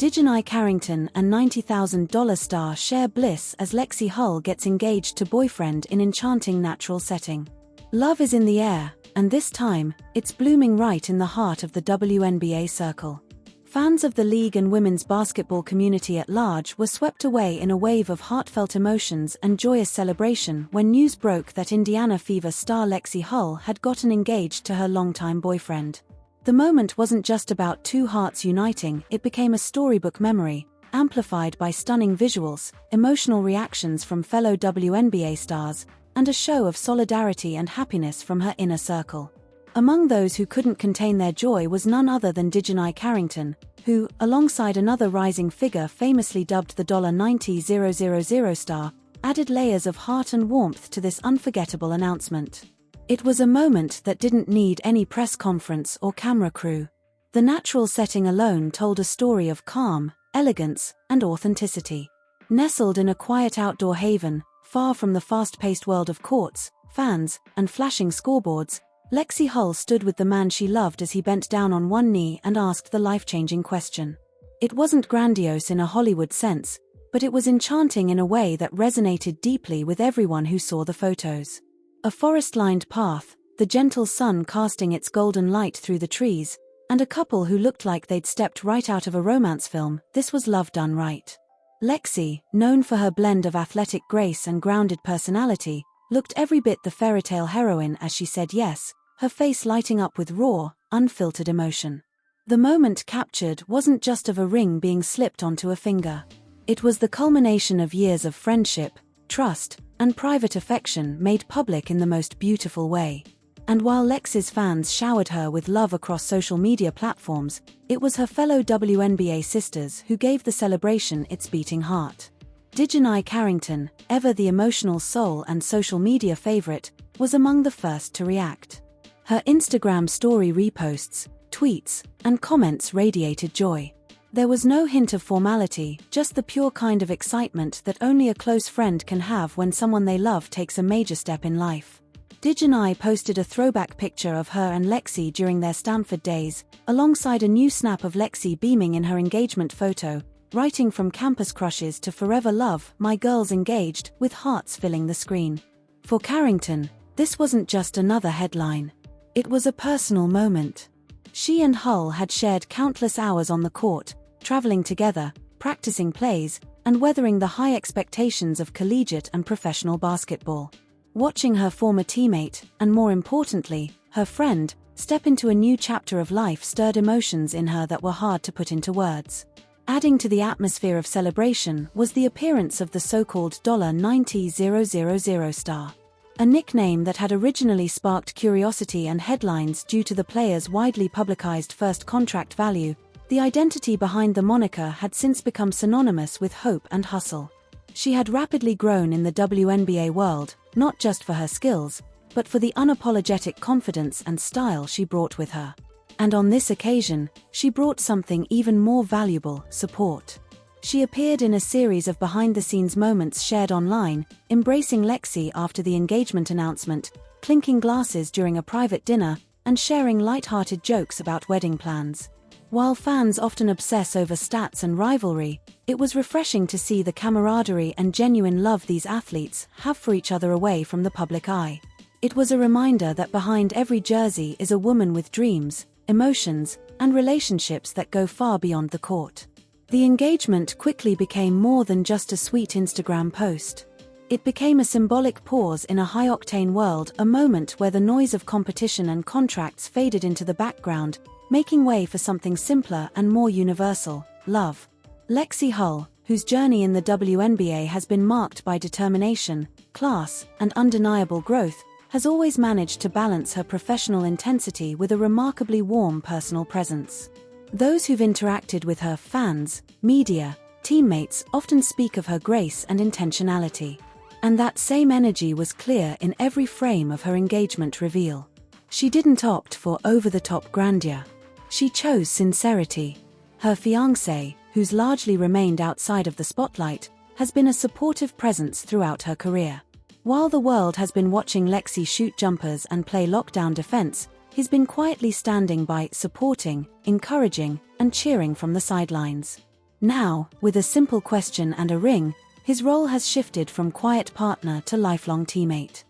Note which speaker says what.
Speaker 1: Dejanai Carrington and $90,000 star share bliss as Lexi Hull gets engaged to boyfriend in enchanting natural setting. Love is in the air, and this time, it's blooming right in the heart of the WNBA circle. Fans of the league and women's basketball community at large were swept away in a wave of heartfelt emotions and joyous celebration when news broke that Indiana Fever star Lexi Hull had gotten engaged to her longtime boyfriend. The moment wasn't just about two hearts uniting, it became a storybook memory, amplified by stunning visuals, emotional reactions from fellow WNBA stars, and a show of solidarity and happiness from her inner circle. Among those who couldn't contain their joy was none other than Dejanai Carrington, who, alongside another rising figure famously dubbed the $90,000 star, added layers of heart and warmth to this unforgettable announcement. It was a moment that didn't need any press conference or camera crew. The natural setting alone told a story of calm, elegance, and authenticity. Nestled in a quiet outdoor haven, far from the fast-paced world of courts, fans, and flashing scoreboards, Lexi Hull stood with the man she loved as he bent down on one knee and asked the life-changing question. It wasn't grandiose in a Hollywood sense, but it was enchanting in a way that resonated deeply with everyone who saw the photos. A forest-lined path, the gentle sun casting its golden light through the trees, and a couple who looked like they'd stepped right out of a romance film. This was love done right. Lexi, known for her blend of athletic grace and grounded personality, looked every bit the fairytale heroine as she said yes, her face lighting up with raw, unfiltered emotion. The moment captured wasn't just of a ring being slipped onto a finger. It was the culmination of years of friendship, trust, and private affection made public in the most beautiful way. And while Lexi's fans showered her with love across social media platforms, it was her fellow WNBA sisters who gave the celebration its beating heart. Dejanai Carrington, ever the emotional soul and social media favorite, was among the first to react. Her Instagram story reposts, tweets, and comments radiated joy. There was no hint of formality, just the pure kind of excitement that only a close friend can have when someone they love takes a major step in life. Dejanai posted a throwback picture of her and Lexi during their Stanford days, alongside a new snap of Lexi beaming in her engagement photo, writing from campus crushes to forever love, my girl's engaged, with hearts filling the screen. For Carrington, this wasn't just another headline. It was a personal moment. She and Hull had shared countless hours on the court, traveling together, practicing plays, and weathering the high expectations of collegiate and professional basketball. Watching her former teammate, and more importantly, her friend, step into a new chapter of life stirred emotions in her that were hard to put into words. Adding to the atmosphere of celebration was the appearance of the so-called $90,000 star. A nickname that had originally sparked curiosity and headlines due to the player's widely publicized first contract value, the identity behind the moniker had since become synonymous with hope and hustle. She had rapidly grown in the WNBA world, not just for her skills, but for the unapologetic confidence and style she brought with her. And on this occasion, she brought something even more valuable: support. She appeared in a series of behind-the-scenes moments shared online, embracing Lexi after the engagement announcement, clinking glasses during a private dinner, and sharing light-hearted jokes about wedding plans. While fans often obsess over stats and rivalry, it was refreshing to see the camaraderie and genuine love these athletes have for each other away from the public eye. It was a reminder that behind every jersey is a woman with dreams, emotions, and relationships that go far beyond the court. The engagement quickly became more than just a sweet Instagram post. It became a symbolic pause in a high-octane world, a moment where the noise of competition and contracts faded into the background, making way for something simpler and more universal: love. Lexi Hull, whose journey in the WNBA has been marked by determination, class, and undeniable growth, has always managed to balance her professional intensity with a remarkably warm personal presence. Those who've interacted with her, fans, media, teammates, often speak of her grace and intentionality. And that same energy was clear in every frame of her engagement reveal. She didn't opt for over-the-top grandeur. She chose sincerity. Her fiancé, who's largely remained outside of the spotlight, has been a supportive presence throughout her career. While the world has been watching Lexi shoot jumpers and play lockdown defense, he's been quietly standing by, supporting, encouraging, and cheering from the sidelines. Now, with a simple question and a ring, his role has shifted from quiet partner to lifelong teammate.